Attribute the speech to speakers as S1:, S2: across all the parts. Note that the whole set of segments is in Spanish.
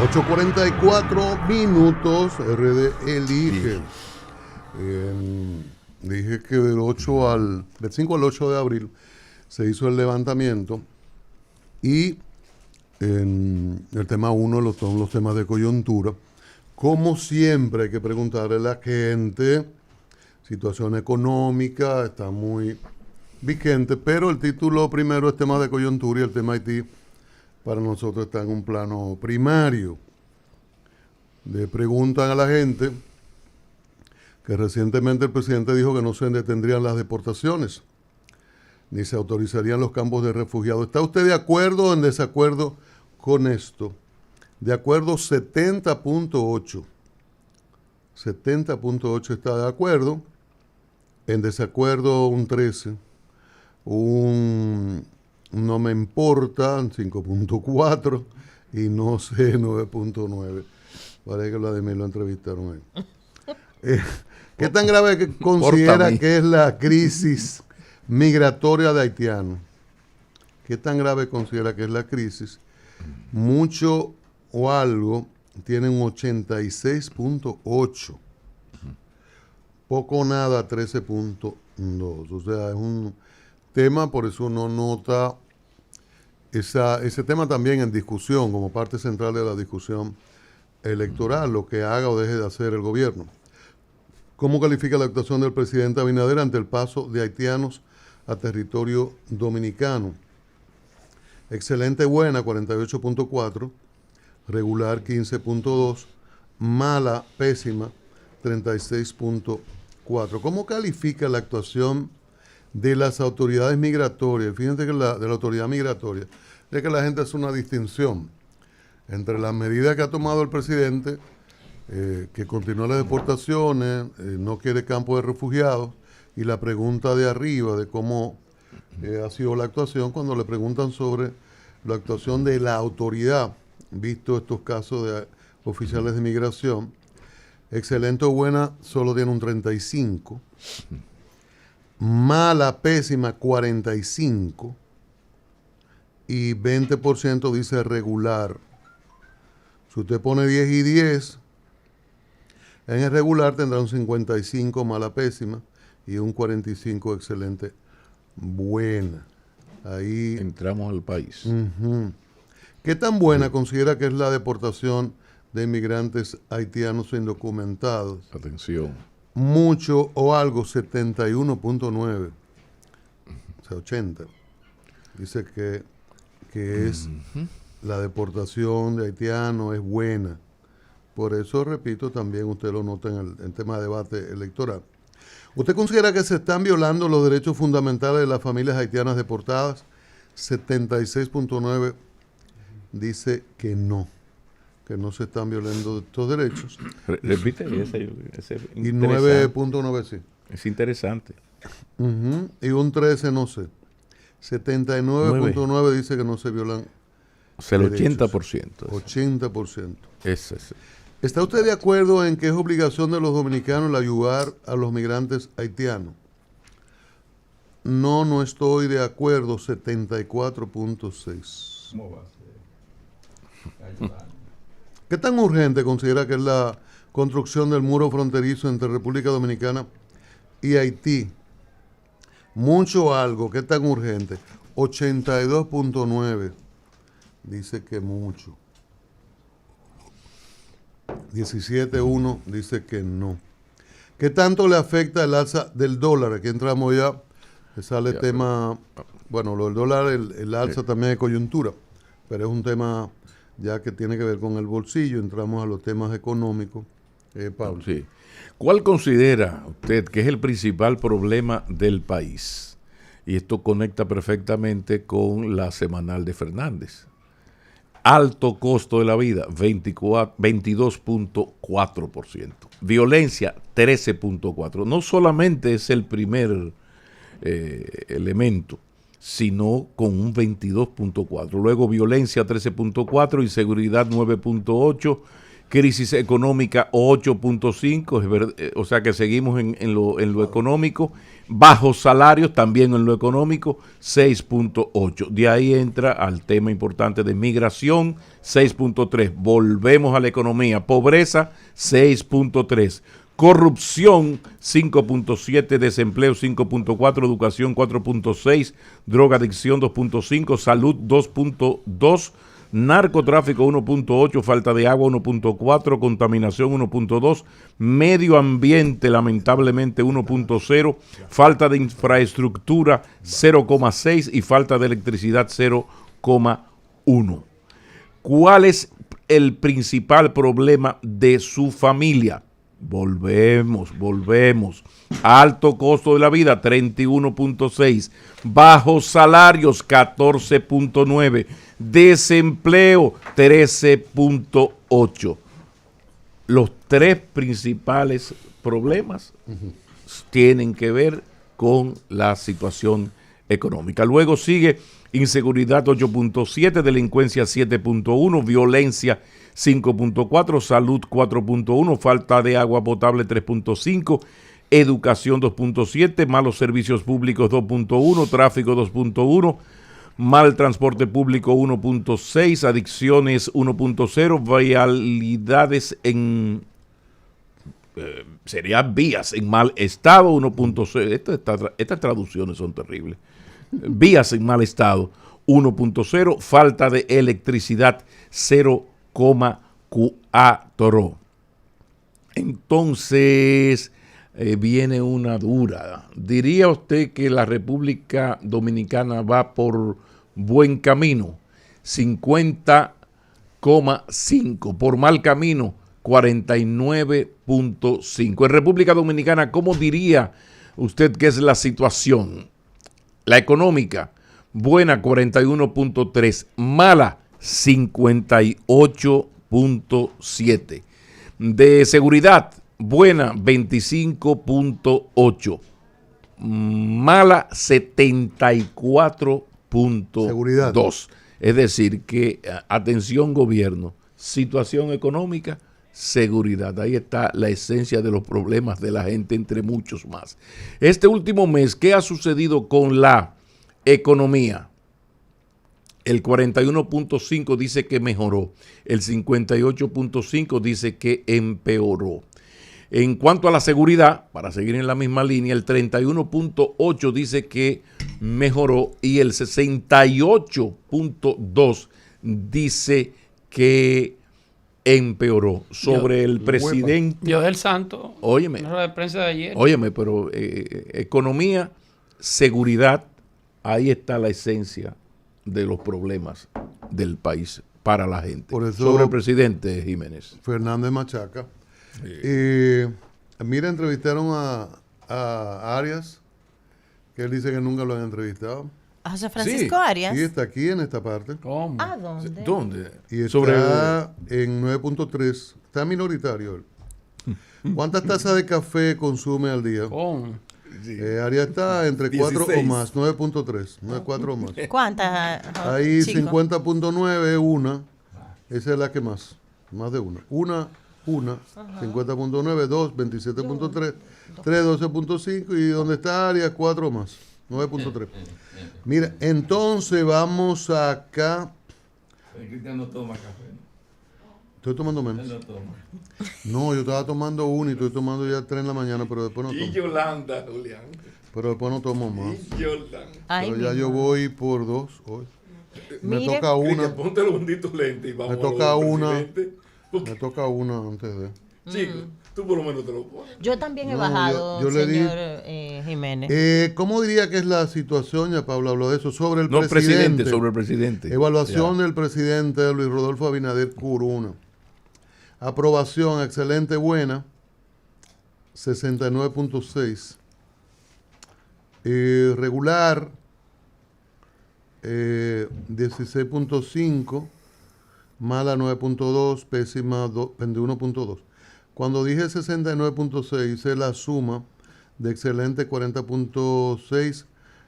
S1: 8:44, RD elige. Dije que del 5 al 8 de abril se hizo el levantamiento y en el tema 1 son los temas de coyuntura. Como siempre hay que preguntarle a la gente, situación económica está muy vigente, pero el título primero es tema de coyuntura y el tema Haití para nosotros está en un plano primario. Le preguntan a la gente que recientemente el presidente dijo que no se detendrían las deportaciones, ni se autorizarían los campos de refugiados. ¿Está usted de acuerdo o en desacuerdo con esto? De acuerdo 70.8. 70.8 está de acuerdo. En desacuerdo un 13. Un no me importa 5.4 y no sé 9.9. Parece que Vladimir lo entrevistaron ahí. ¿Qué tan grave que considera que es la crisis migratoria de haitianos? ¿Qué tan grave considera que es la crisis? Mucho o algo tienen un 86.8. Poco o nada 13.2. O sea, es un tema, por eso uno nota ese tema también en discusión, como parte central de la discusión electoral, lo que haga o deje de hacer el gobierno. ¿Cómo califica la actuación del presidente Abinader ante el paso de haitianos a territorio dominicano? Excelente, buena, 48.4, regular, 15.2, mala, pésima, 36.4. ¿Cómo califica la actuación de las autoridades migratorias? Fíjense que de la autoridad migratoria, es que la gente hace una distinción entre las medidas que ha tomado el presidente, que continúa las deportaciones, no quiere campo de refugiados, y la pregunta de arriba de cómo ha sido la actuación, cuando le preguntan sobre la actuación de la autoridad, visto estos casos de oficiales de migración. Excelente o buena solo tiene un 35, mala, pésima, 45, y 20% dice regular. Si usted pone 10 y 10, en el regular tendrá un 55, mala, pésima, y un 45, excelente, buena. Ahí
S2: entramos al país.
S1: ¿Qué tan buena considera que es la deportación de inmigrantes haitianos indocumentados?
S2: Atención.
S1: Mucho o algo, 71.9, o sea, 80. Dice que es la deportación de haitianos es buena. Por eso, repito, también usted lo nota en el tema de debate electoral. ¿Usted considera que se están violando los derechos fundamentales de las familias haitianas deportadas? 76.9 dice que no se están violando estos derechos.
S2: Repite ese
S1: y 9.9 sí.
S2: Es interesante.
S1: Y un 13 no sé. 79.9 dice que no se violan.
S2: O sea, el
S1: derechos.
S2: 80%.
S1: 80%.
S2: Ese.
S1: ¿Está usted de acuerdo en que es obligación de los dominicanos el ayudar a los migrantes haitianos? No estoy de acuerdo, 74.6.
S3: ¿Cómo va a ser?
S1: ¿Qué tan urgente considera que es la construcción del muro fronterizo entre República Dominicana y Haití? Mucho o algo, ¿qué tan urgente? 82.9 dice que mucho. 17.1 dice que no. ¿Qué tanto le afecta el alza del dólar? Aquí entramos ya, sale tema, bueno, lo del dólar, el alza también de coyuntura, pero es un tema ya que tiene que ver con el bolsillo. Entramos a los temas económicos. Pablo.
S2: Sí. ¿Cuál considera usted que es el principal problema del país? Y esto conecta perfectamente con la semanal de Fernández. Alto costo de la vida, 22.4%. Violencia, 13.4%. No solamente es el primer elemento, sino con un 22.4%. Luego violencia, 13.4%, inseguridad, 9.8%, crisis económica 8.5, o sea que seguimos en lo económico, bajos salarios también en lo económico 6.8, de ahí entra al tema importante de migración 6.3, volvemos a la economía, pobreza 6.3, corrupción 5.7, desempleo 5.4, educación 4.6, drogadicción 2.5, salud 2.2, narcotráfico 1.8, falta de agua 1.4, contaminación 1.2, medio ambiente lamentablemente 1.0, falta de infraestructura 0.6 y falta de electricidad 0.1. ¿Cuál es el principal problema de su familia? Volvemos. Alto costo de la vida, 31.6. Bajos salarios, 14.9. Desempleo, 13.8. Los tres principales problemas tienen que ver con la situación económica. Luego sigue inseguridad 8.7, delincuencia 7.1, violencia 5.4, salud 4.1, falta de agua potable 3.5, educación 2.7, malos servicios públicos 2.1, tráfico 2.1, mal transporte público 1.6, adicciones 1.0, vialidades en serían vías en mal estado 1.0, estas traducciones son terribles, vías en mal estado 1.0, falta de electricidad 0.4. Entonces viene una dura. ¿Diría usted que la República Dominicana va por buen camino? 50,5. Por mal camino, 49.5. En República Dominicana, ¿cómo diría usted que es la situación? La económica, buena 41.3, mala 58.7. De seguridad, buena 25.8, mala 74.2. Es decir que, atención gobierno, situación económica, seguridad. Ahí está la esencia de los problemas de la gente, entre muchos más. Este último mes, ¿qué ha sucedido con la economía? El 41.5 dice que mejoró, el 58.5 dice que empeoró. En cuanto a la seguridad, para seguir en la misma línea, el 31.8 dice que mejoró y el 68.2 dice que empeoró. Sobre el presidente
S4: Diosdel Santo,
S2: óyeme,
S4: en la rueda de prensa de ayer.
S2: Óyeme, pero economía, seguridad, ahí está la esencia de los problemas del país para la gente.
S1: Por eso,
S2: sobre el presidente Jiménez
S1: Fernández machaca. Mira, entrevistaron a Arias, que él dice que nunca lo han entrevistado.
S5: ¿A José Francisco Arias?
S1: Sí, está aquí en esta parte.
S4: ¿Cómo?
S5: ¿A dónde?
S2: ¿Dónde?
S1: Y está en 9.3. Está minoritario él. ¿Cuántas tazas de café consume al día?
S4: ¿Cómo?
S1: Arias está entre 4 o más, 9.3, 4 o más.
S5: ¿Cuántas?
S1: Ahí
S5: chico?
S1: 50.9, una. Esa es la que más de una. Una, 50.9, 2, 27.3, 3, 12.5 y donde está Arias, 4 o más, 9.3. Mira, entonces vamos acá.
S3: Cristian no toma café, ¿no?
S1: Estoy tomando menos.
S3: Él no toma.
S1: No, yo estaba tomando uno y estoy tomando ya 3 en la mañana, pero después no tomo.
S2: y Yolanda, Julián.
S1: Pero después no tomo más.
S2: Y Yolanda.
S5: Ay,
S1: Pero ya
S5: mi
S1: yo
S5: madre.
S1: voy por 2 hoy. Me
S5: Mire,
S1: toca una.
S2: Ponte los benditos lentes y vamos
S1: Me toca
S2: a lo del
S1: una.
S2: presidente.
S1: Me toca una antes de.
S2: Chico, tú por lo menos te lo pones.
S5: Yo también he
S1: No,
S5: bajado,
S1: yo le di-
S5: señor Jiménez.
S1: ¿Cómo diría que es la situación? Ya Pablo habló de eso. Sobre el
S2: No,
S1: presidente.
S2: sobre el presidente.
S1: Evaluación
S2: Ya.
S1: del presidente Luis Rodolfo Abinader Curuna. Aprobación, excelente, buena, 69.6. Regular, 16.5. Mala 9.2, pésima 21.2. Cuando dije 69.6, hice la suma de excelente 40.6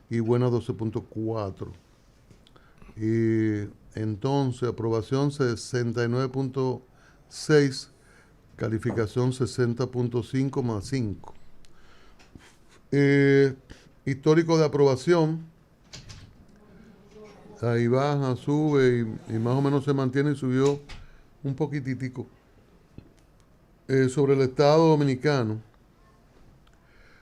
S1: y buena 12.4. Y entonces aprobación 69.6 calificación 60.5 más 5. Histórico de aprobación, ahí baja, sube y más o menos se mantiene y subió un poquititico. Sobre el Estado Dominicano,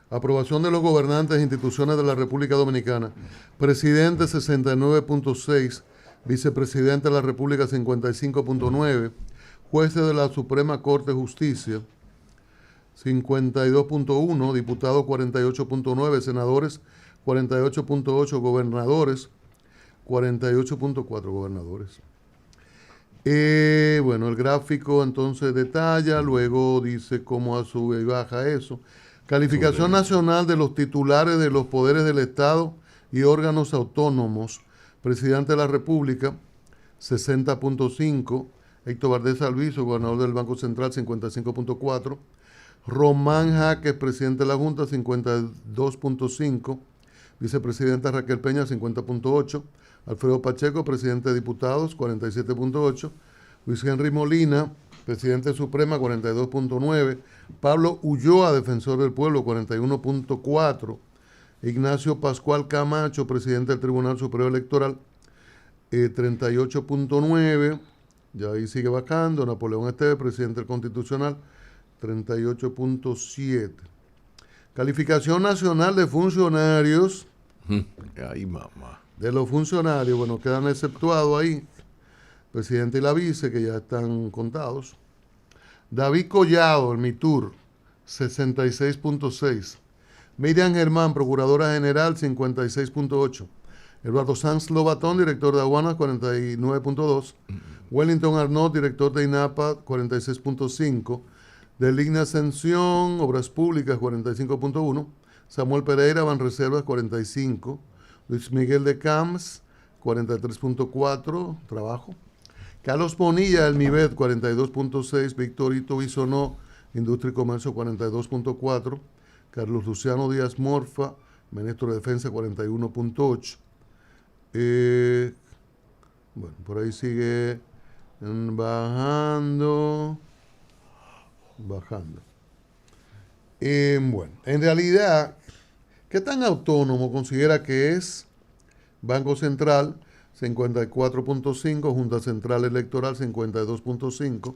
S1: aprobación de los gobernantes e instituciones de la República Dominicana, presidente 69.6, vicepresidente de la República 55.9, jueces de la Suprema Corte de Justicia 52.1, diputados 48.9, senadores 48.8, gobernadores 48.4 gobernadores. Bueno, el gráfico entonces detalla, luego dice cómo sube y baja eso. Calificación nacional de los titulares de los poderes del Estado y órganos autónomos. Presidente de la República, 60.5. Héctor Valdés Alviso, gobernador del Banco Central, 55.4. Román Jaques, presidente de la Junta, 52.5. Vicepresidenta Raquel Peña, 50.8. Alfredo Pacheco, presidente de diputados, 47.8. Luis Henry Molina, presidente Suprema, 42.9. Pablo Ulloa, defensor del pueblo, 41.4. Ignacio Pascual Camacho, presidente del Tribunal Superior Electoral, 38.9. Ya ahí sigue bajando. Napoleón Esteves, presidente del Constitucional, 38.7. Calificación nacional de funcionarios.
S2: Ay, mamá.
S1: De los funcionarios, bueno, quedan exceptuados ahí, presidente y la vice, que ya están contados. David Collado, el MITUR, 66.6. Miriam Germán, procuradora general, 56.8. Eduardo Sanz Lobatón, director de aduanas, 49.2. Wellington Arnaud, director de INAPA, 46.5. Deligna Ascensión, Obras Públicas, 45.1. Samuel Pereira, Banreservas, 45. Luis Miguel de Camps, 43.4, trabajo. Carlos Bonilla, el MIBET, 42.6. Víctor Ito Bisonó, Industria y Comercio, 42.4. Carlos Luciano Díaz Morfa, ministro de Defensa, 41.8. Bueno, por ahí sigue bajando. Bueno, en realidad, ¿qué tan autónomo considera que es Banco Central? 54.5, Junta Central Electoral 52.5,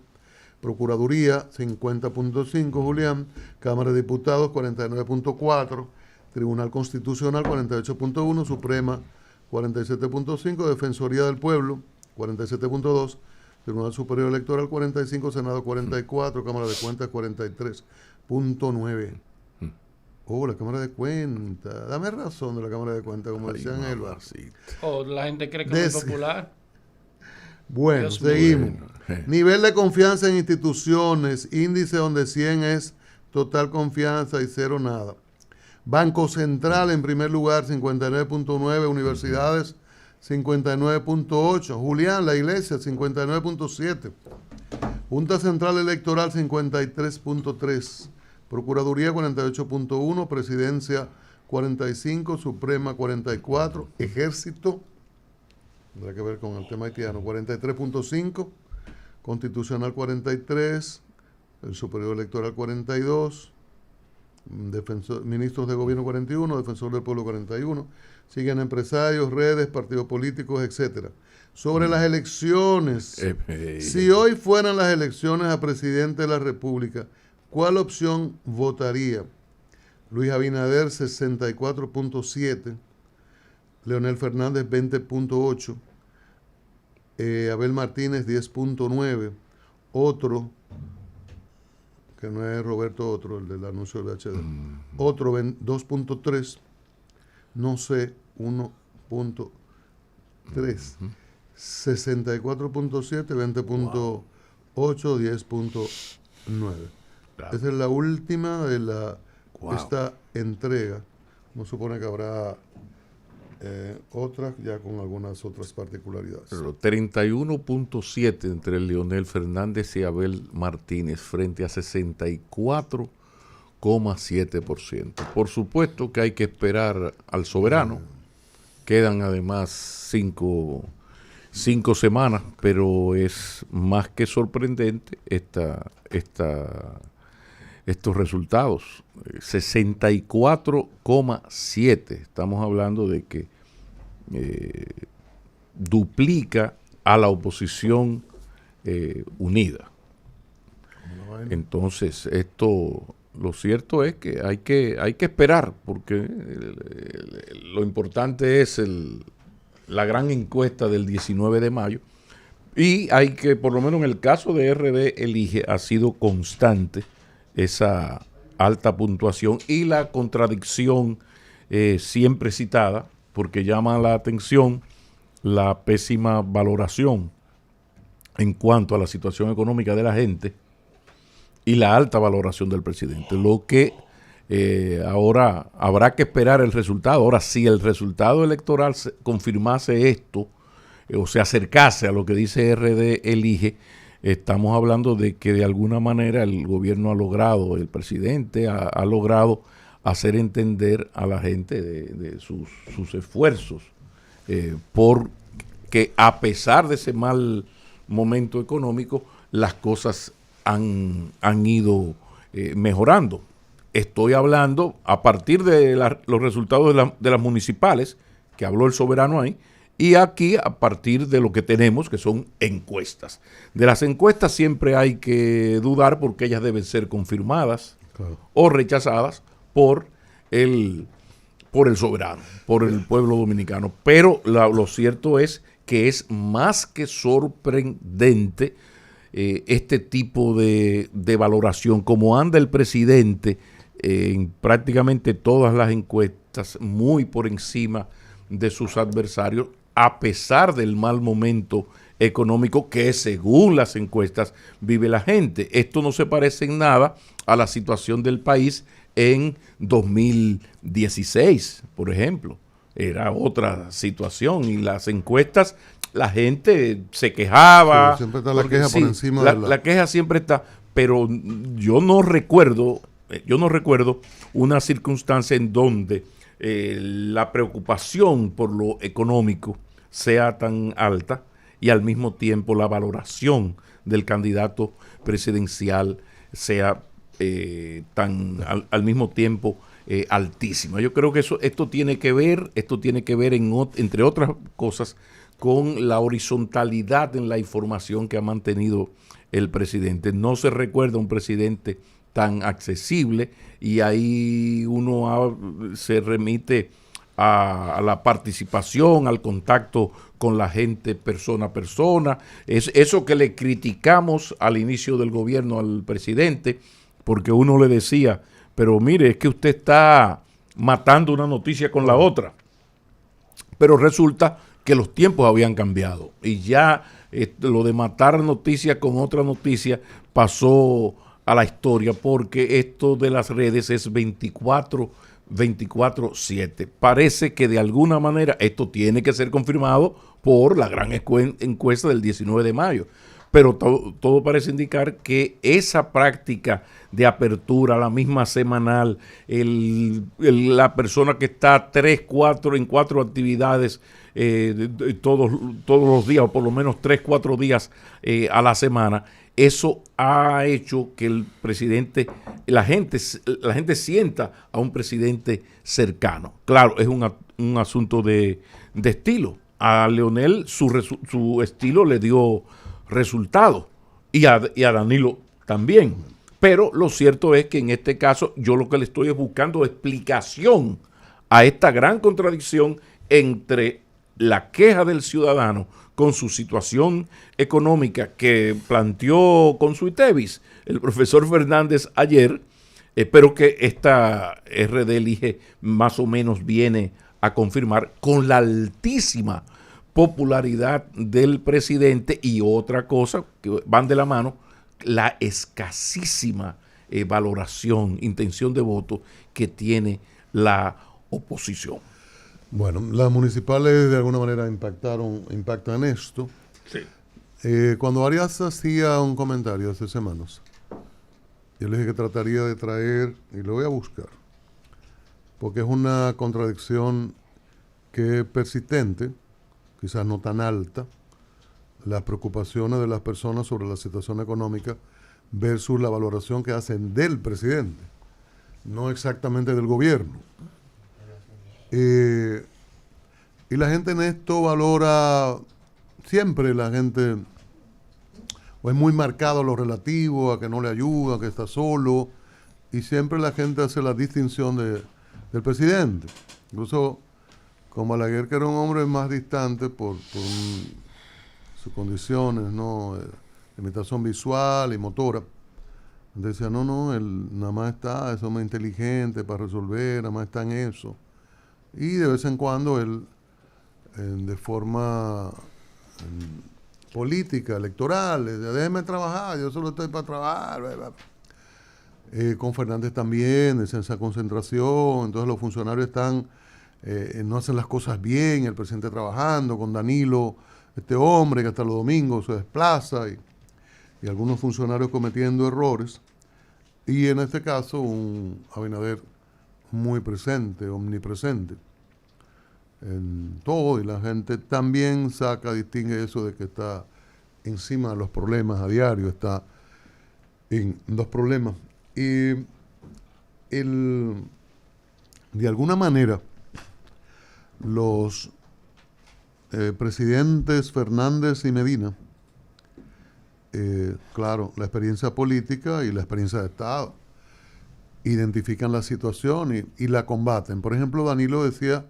S1: Procuraduría 50.5, Julián, Cámara de Diputados 49.4, Tribunal Constitucional 48.1, Suprema 47.5, Defensoría del Pueblo 47.2, Tribunal Superior Electoral 45, Senado 44, Cámara de Cuentas 43.9. Oh, la Cámara de Cuentas. Dame razón de la Cámara de Cuentas, como decían el
S4: la gente cree que no es popular.
S1: Bueno,
S4: Dios
S1: seguimos.
S2: Bueno.
S1: Nivel de confianza en instituciones. Índice donde 100 es total confianza y 0 nada. Banco Central en primer lugar, 59.9. Universidades, 59.8. Julián, la Iglesia, 59.7. Junta Central Electoral, 53.3. Procuraduría 48.1, Presidencia 45, Suprema 44, Ejército, tendrá que ver con el tema haitiano, 43.5, Constitucional 43, el Superior Electoral 42, Ministros de Gobierno 41, Defensor del Pueblo 41, siguen empresarios, redes, partidos políticos, etcétera. Sobre las elecciones, si hoy fueran las elecciones a Presidente de la República, ¿cuál opción votaría? Luis Abinader, 64.7. Leonel Fernández, 20.8. Abel Martínez, 10.9. Otro, que no es Roberto Otro, el del anuncio del HD. Otro, 2.3. No sé, 1.3. 64.7, 20.8, 10.9. Claro. Esa es la última de esta entrega. No supone que habrá otras ya con algunas otras particularidades.
S2: Pero 31.7 entre Leonel Fernández y Abel Martínez frente a 64.7%. Por supuesto que hay que esperar al soberano. Quedan además 5 5 semanas, pero es más que sorprendente estos resultados. 64,7. Estamos hablando de que duplica a la oposición unida. Entonces, lo cierto es que hay que esperar, porque lo importante es la gran encuesta del 19 de mayo, y hay que, por lo menos en el caso de RD Elige, ha sido constante esa alta puntuación y la contradicción siempre citada, porque llama la atención la pésima valoración en cuanto a la situación económica de la gente y la alta valoración del presidente. Lo que ahora habrá que esperar el resultado. Ahora, si el resultado electoral confirmase esto, o se acercase a lo que dice RD Elige, estamos hablando de que de alguna manera el gobierno ha logrado, el presidente ha logrado hacer entender a la gente de sus esfuerzos, porque a pesar de ese mal momento económico, las cosas han ido mejorando. Estoy hablando a partir de los resultados de las municipales, que habló el soberano ahí, y aquí a partir de lo que tenemos, que son encuestas. De las encuestas siempre hay que dudar porque ellas deben ser confirmadas, claro, o rechazadas por el soberano, por el pueblo dominicano. Pero lo cierto es que es más que sorprendente este tipo de valoración, como anda el presidente en prácticamente todas las encuestas, muy por encima de sus adversarios, a pesar del mal momento económico que, según las encuestas, vive la gente. Esto no se parece en nada a la situación del país en 2016, por ejemplo. Era otra situación y las encuestas, la gente se quejaba.
S1: Sí, siempre está la queja por encima de
S2: la queja siempre está, pero yo no recuerdo una circunstancia en donde la preocupación por lo económico sea tan alta y al mismo tiempo la valoración del candidato presidencial sea al mismo tiempo altísima. Yo creo que esto tiene que ver entre otras cosas, con la horizontalidad en la información que ha mantenido el presidente. No se recuerda un presidente tan accesible, y ahí se remite a la participación, al contacto con la gente persona a persona. Es eso que le criticamos al inicio del gobierno al presidente, porque uno le decía, pero mire, es que usted está matando una noticia con la otra. Pero resulta que los tiempos habían cambiado y ya lo de matar noticia con otra noticia pasó a la historia, porque esto de las redes es 24/7. Parece que de alguna manera esto tiene que ser confirmado por la gran encuesta del 19 de mayo. Pero todo parece indicar que esa práctica de apertura, la misma semanal, la persona que está 4 actividades todos los días, o por lo menos 3-4 días a la semana, eso ha hecho que el presidente, la gente sienta a un presidente cercano. Claro, es un asunto de estilo. A Leonel su estilo le dio resultados, y a Danilo también. Pero lo cierto es que en este caso yo lo que le estoy buscando explicación a esta gran contradicción entre la queja del ciudadano con su situación económica que planteó con su Itevis el profesor Fernández ayer, pero que esta RD Elige más o menos viene a confirmar, con la altísima popularidad del presidente, y otra cosa que van de la mano, la escasísima valoración, intención de voto que tiene la oposición.
S1: Bueno, las municipales de alguna manera impactan esto.
S2: Sí.
S1: Cuando Arias hacía un comentario hace semanas, yo le dije que trataría de traer, y lo voy a buscar, porque es una contradicción que es persistente, quizás no tan alta, las preocupaciones de las personas sobre la situación económica versus la valoración que hacen del presidente, no exactamente del gobierno. Y la gente en esto valora, siempre la gente, o es muy marcado lo relativo, a que no le ayuda, que está solo, y siempre la gente hace la distinción del presidente. Incluso con Balaguer, que era un hombre más distante por sus condiciones, ¿no? Limitación visual y motora. Decía, no, él nada más está, es hombre inteligente para resolver, nada más está en eso. Y de vez en cuando él, de forma política, electoral, déjeme trabajar, yo solo estoy para trabajar. Bla, bla. Con Fernández también, es esa concentración, entonces los funcionarios están, no hacen las cosas bien, el presidente trabajando, con Danilo, este hombre que hasta los domingos se desplaza, y algunos funcionarios cometiendo errores, y en este caso un Abinader muy presente, omnipresente en todo, y la gente también distingue eso de que está encima de los problemas a diario, está en los problemas. Y de alguna manera los presidentes Fernández y Medina, claro, la experiencia política y la experiencia de Estado, identifican la situación y la combaten. Por ejemplo, Danilo decía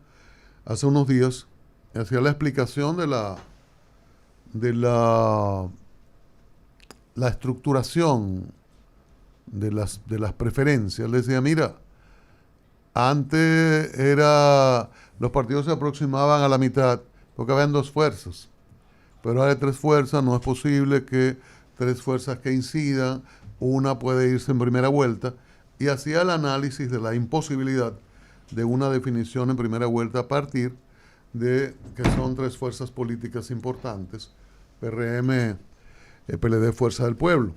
S1: hace unos días, hacía la explicación de la estructuración de las preferencias. Él decía, mira, antes los partidos se aproximaban a la mitad porque habían dos fuerzas, pero ahora hay tres fuerzas, no es posible que tres fuerzas que incidan, una puede irse en primera vuelta, y hacía el análisis de la imposibilidad de una definición en primera vuelta a partir de que son tres fuerzas políticas importantes, PRM, PLD, Fuerza del Pueblo.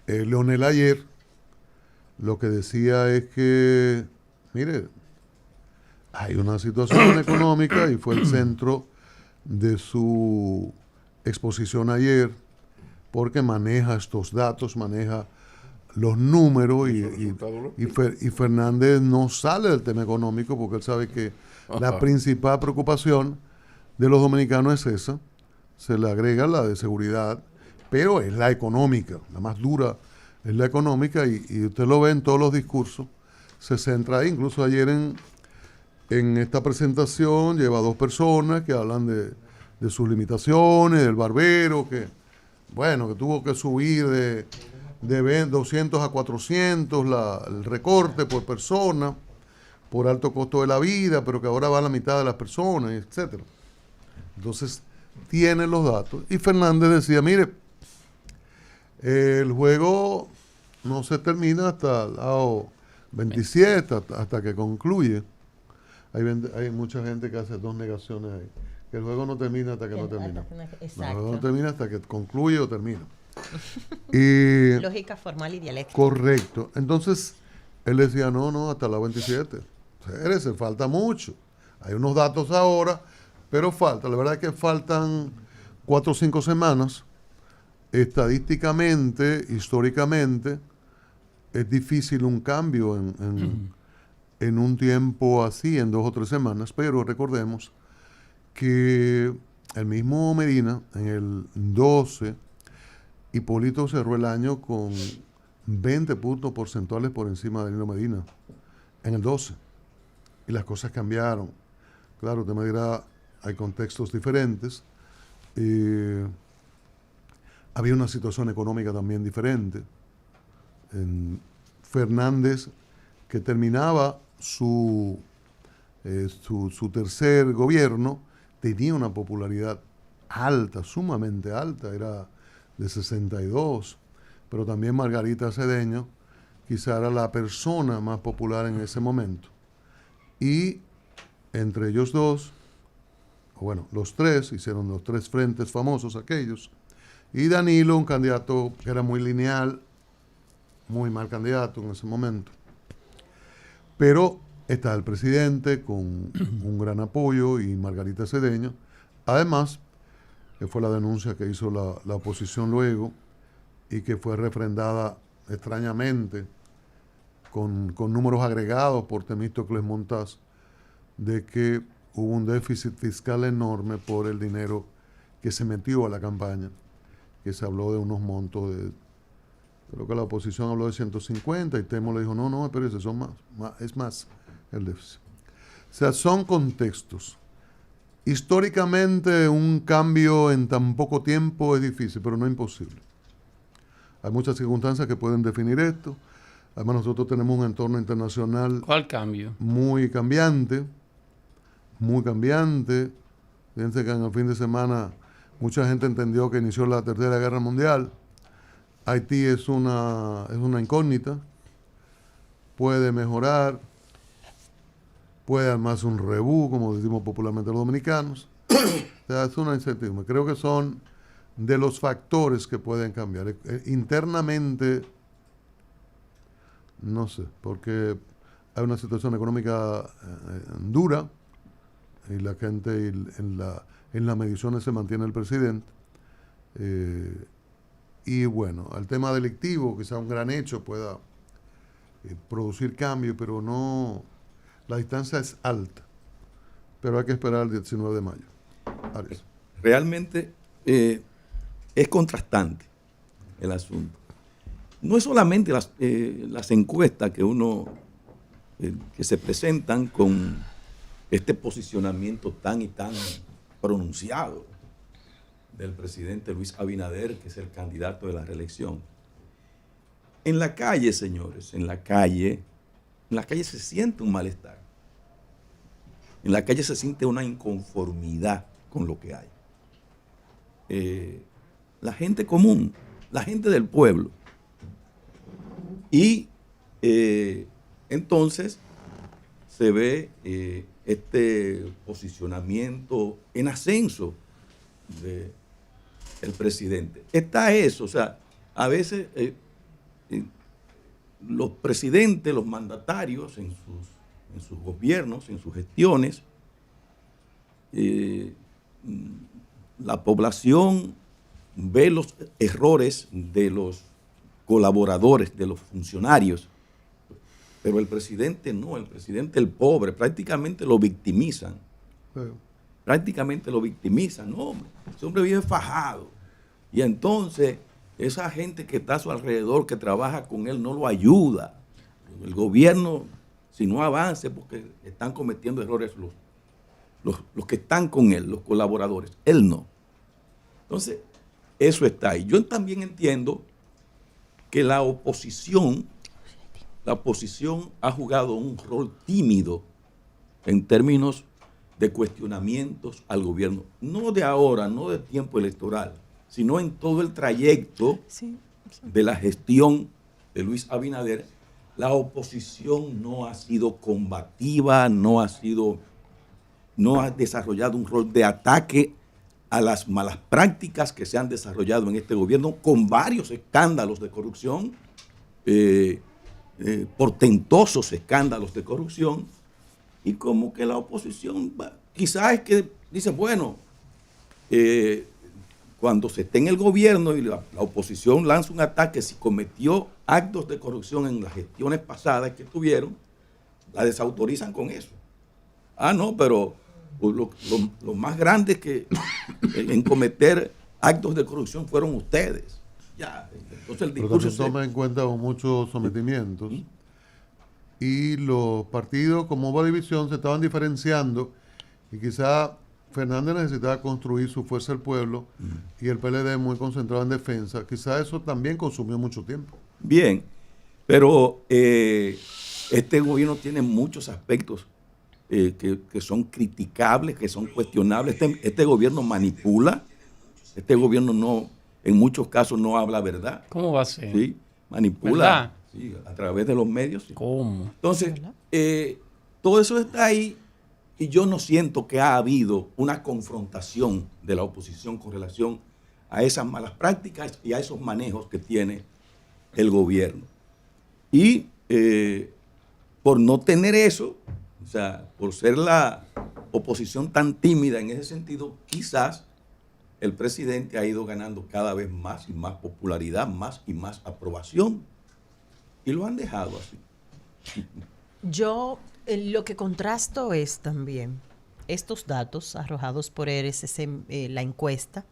S1: Leonel ayer lo que decía es que, mire, hay una situación económica, y fue el centro de su exposición ayer, porque maneja estos datos, maneja los números, y Fernández no sale del tema económico porque él sabe que la principal preocupación de los dominicanos es esa, se le agrega la de seguridad, pero es la económica, la más dura es la económica, y usted lo ve en todos los discursos, se centra ahí. Incluso ayer en esta presentación lleva dos personas que hablan de sus limitaciones, del barbero, que tuvo que subir de 200 a 400 el recorte por persona, por alto costo de la vida, pero que ahora va a la mitad de las personas, etcétera. Entonces, tiene los datos. Y Fernández decía, mire, el juego no se termina hasta el lado 27, hasta que concluye. Hay mucha gente que hace dos negaciones ahí. Que el juego no termina hasta que no termina.
S5: Exacto.
S1: El juego no termina hasta que concluye o termina. Y,
S5: lógica formal y dialéctica.
S1: Correcto. Entonces, él decía, no, hasta la 27. Espérese, falta mucho. Hay unos datos ahora, pero falta. La verdad es que faltan 4 o 5 semanas. Estadísticamente, históricamente, es difícil un cambio en un tiempo así, en 2 o 3 semanas, pero recordemos que el mismo Medina, en el 12, Hipólito cerró el año con 20 puntos porcentuales por encima de Danilo Medina, en el 12. Y las cosas cambiaron. Claro, usted me dirá, hay contextos diferentes. Había una situación económica también diferente. Fernández, que terminaba su tercer gobierno, tenía una popularidad alta, sumamente alta, era de 62, pero también Margarita Cedeño quizá era la persona más popular en ese momento. Y entre ellos dos, los tres, hicieron los 3 frentes famosos aquellos, y Danilo, un candidato que era muy lineal, muy mal candidato en ese momento. Pero está el presidente con un gran apoyo, y Margarita Cedeño. Además, que fue la denuncia que hizo la oposición luego y que fue refrendada extrañamente con números agregados por Temístocles Montaz, de que hubo un déficit fiscal enorme por el dinero que se metió a la campaña, que se habló de unos montos de, creo que la oposición habló de 150 y Temo le dijo, no, espérese, son es más el déficit. O sea, son contextos. Históricamente un cambio en tan poco tiempo es difícil, pero no imposible. Hay muchas circunstancias que pueden definir esto. Además nosotros tenemos un entorno internacional.
S4: ¿Cuál cambio?
S1: Muy cambiante, muy cambiante. Fíjense que en el fin de semana mucha gente entendió que inició la Tercera Guerra Mundial. Haití es una incógnita, puede mejorar, puede armarse un rebú, como decimos popularmente los dominicanos. O sea, es una incertidumbre. Creo que son de los factores que pueden cambiar. Internamente, no sé, porque hay una situación económica dura y la gente en las mediciones se mantiene el presidente. Y bueno, el tema delictivo, quizá un gran hecho pueda producir cambio, pero no, la distancia es alta. Pero hay que esperar el 19 de mayo. Arias.
S6: Realmente es contrastante el asunto. No es solamente las encuestas que se presentan con este posicionamiento tan y tan pronunciado del presidente Luis Abinader, que es el candidato de la reelección. En la calle, señores, en la calle se siente un malestar. En la calle se siente una inconformidad con lo que hay. La gente común, la gente del pueblo. Y entonces se ve este posicionamiento en ascenso del presidente. Está eso, o sea, a veces los presidentes, los mandatarios en sus gobiernos, en sus gestiones, la población ve los errores de los colaboradores, de los funcionarios, pero el presidente no, el presidente, el pobre, prácticamente lo victimizan. Sí. Prácticamente lo victimizan, no, hombre, ese hombre vive fajado. Y entonces esa gente que está a su alrededor, que trabaja con él, no lo ayuda. El gobierno, si no avance, porque están cometiendo errores los que están con él, los colaboradores, él no. Entonces, eso está ahí. Yo también entiendo que la oposición ha jugado un rol tímido en términos de cuestionamientos al gobierno, no de ahora, no de tiempo electoral, sino en todo el trayecto de la gestión de Luis Abinader. La oposición no ha sido combativa, no ha desarrollado un rol de ataque a las malas prácticas que se han desarrollado en este gobierno, con varios escándalos de corrupción, portentosos escándalos de corrupción, y como que la oposición quizás es que dice, bueno, cuando se esté en el gobierno y la oposición lanza un ataque si cometió actos de corrupción en las gestiones pasadas que tuvieron, la desautorizan con eso. Ah, no, pero los más grandes que en cometer actos de corrupción fueron ustedes. Ya, entonces el discurso
S1: se toma en cuenta muchos sometimientos. Y los partidos, como hubo división, se estaban diferenciando y quizá Fernández necesitaba construir su fuerza del pueblo y el PLD muy concentrado en defensa. Quizá eso también consumió mucho tiempo.
S6: Bien, pero este gobierno tiene muchos aspectos que son criticables, que son cuestionables. Este gobierno manipula, este gobierno en muchos casos no habla verdad.
S4: ¿Cómo va a ser?
S6: Sí, manipula. ¿Verdad? Sí, a través de los medios. Sí.
S4: ¿Cómo?
S6: Entonces, todo eso está ahí y yo no siento que ha habido una confrontación de la oposición con relación a esas malas prácticas y a esos manejos que tiene el gobierno. Y por no tener eso, o sea, por ser la oposición tan tímida en ese sentido, quizás el presidente ha ido ganando cada vez más y más popularidad, más y más aprobación, y lo han dejado así.
S5: Yo lo que contrasto es también estos datos arrojados por RSC, la encuesta,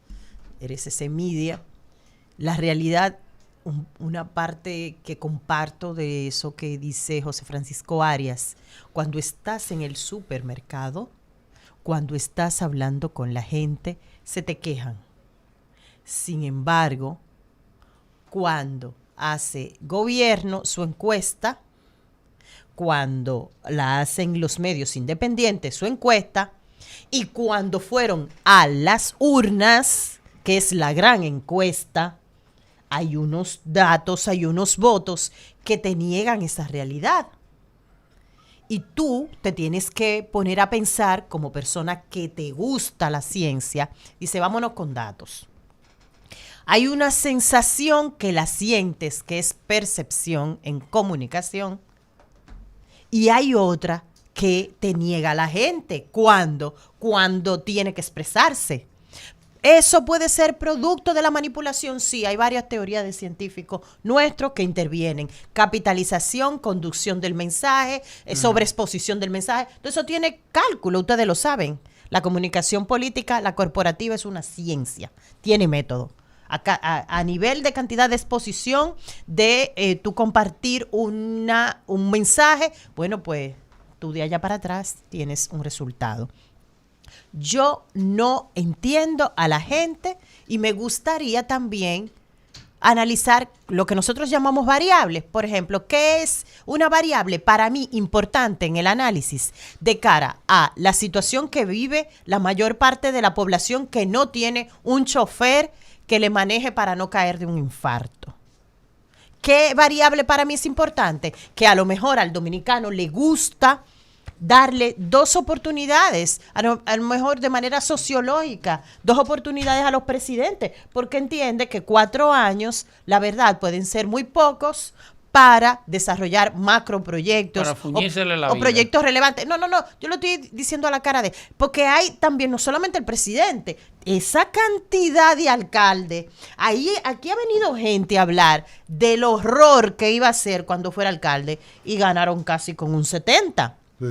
S5: RSC Media, la realidad, una parte que comparto de eso que dice José Francisco Arias, cuando estás en el supermercado, cuando estás hablando con la gente, se te quejan. Sin embargo, cuando hace gobierno su encuesta, cuando la hacen los medios independientes su encuesta, y cuando fueron a las urnas, que es la gran encuesta, hay unos datos, hay unos votos que te niegan esa realidad. Y tú te tienes que poner a pensar como persona que te gusta la ciencia, dice, vámonos con datos. Hay una sensación que la sientes, que es percepción en comunicación, y hay otra que te niega la gente cuando tiene que expresarse. ¿Eso puede ser producto de la manipulación? Sí, hay varias teorías de científicos nuestros que intervienen. Capitalización, conducción del mensaje, sobreexposición del mensaje. Entonces eso tiene cálculo, ustedes lo saben. La comunicación política, la corporativa es una ciencia, tiene método. A nivel de cantidad de exposición, de tú compartir un mensaje, bueno, pues tú de allá para atrás tienes un resultado. Yo no entiendo a la gente y me gustaría también analizar lo que nosotros llamamos variables. Por ejemplo, ¿qué es una variable para mí importante en el análisis de cara a la situación que vive la mayor parte de la población que no tiene un chofer que le maneje para no caer de un infarto? ¿Qué variable para mí es importante? Que a lo mejor al dominicano le gusta darle 2 oportunidades, a lo mejor de manera sociológica, 2 oportunidades a los presidentes, porque entiende que 4 años, la verdad, pueden ser muy pocos para desarrollar macroproyectos o proyectos relevantes. No, yo lo estoy diciendo a la cara de, porque hay también, no solamente el presidente, esa cantidad de alcaldes. Aquí ha venido gente a hablar del horror que iba a ser cuando fuera alcalde y ganaron casi con un 70%. Sí.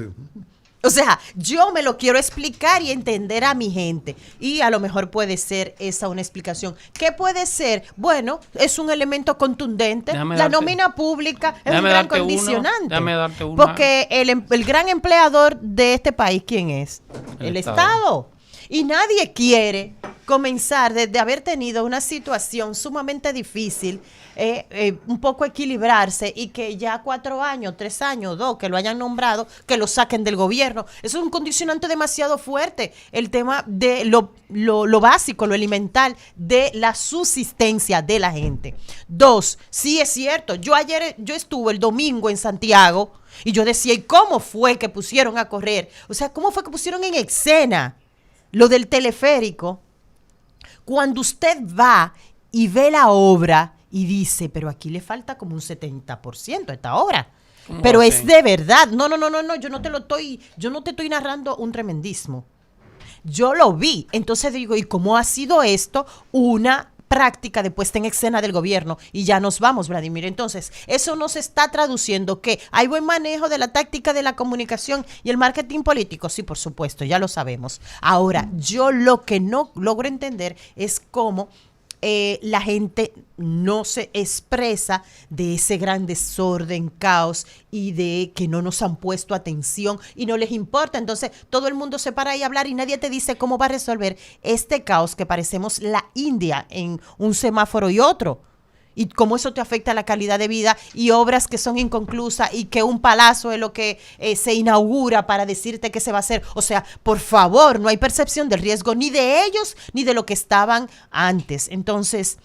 S5: O sea, yo me lo quiero explicar y entender a mi gente. Y a lo mejor puede ser esa una explicación. ¿Qué puede ser? Bueno, es un elemento contundente. La nómina pública es un gran condicionante.
S4: Déjame darte una.
S5: Porque el gran empleador de este país, ¿quién es? El Estado. Y nadie quiere comenzar desde haber tenido una situación sumamente difícil, un poco equilibrarse y que ya 4 años, 3 años, 2, que lo hayan nombrado, que lo saquen del gobierno. Eso es un condicionante demasiado fuerte. El tema de lo básico, lo elemental de la subsistencia de la gente. 2, sí es cierto, yo estuve el domingo en Santiago y yo decía, ¿y cómo fue que pusieron a correr? O sea, ¿cómo fue que pusieron en escena lo del teleférico? Cuando usted va y ve la obra y dice, pero aquí le falta como un 70% a esta obra. Pero es de verdad. No, yo no te estoy narrando un tremendismo. Yo lo vi. Entonces digo, ¿y cómo ha sido esto una práctica de puesta en escena del gobierno? Y ya nos vamos, Vladimir. Entonces, eso nos está traduciendo que hay buen manejo de la táctica de la comunicación y el marketing político. Sí, por supuesto, ya lo sabemos. Ahora, yo lo que no logro entender es cómo la gente no se expresa de ese gran desorden, caos y de que no nos han puesto atención y no les importa. Entonces todo el mundo se para ahí a hablar y nadie te dice cómo va a resolver este caos que parecemos la India en un semáforo y otro. Y cómo eso te afecta a la calidad de vida y obras que son inconclusas y que un palacio es lo que se inaugura para decirte qué se va a hacer. O sea, por favor, no hay percepción del riesgo ni de ellos ni de lo que estaban antes. Entonces,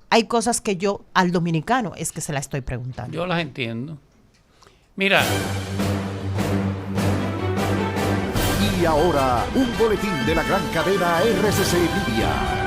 S5: hay cosas que yo al dominicano es que se la estoy preguntando.
S4: Yo las entiendo. Mira.
S7: Y ahora, un boletín de la gran cadena RCC Media.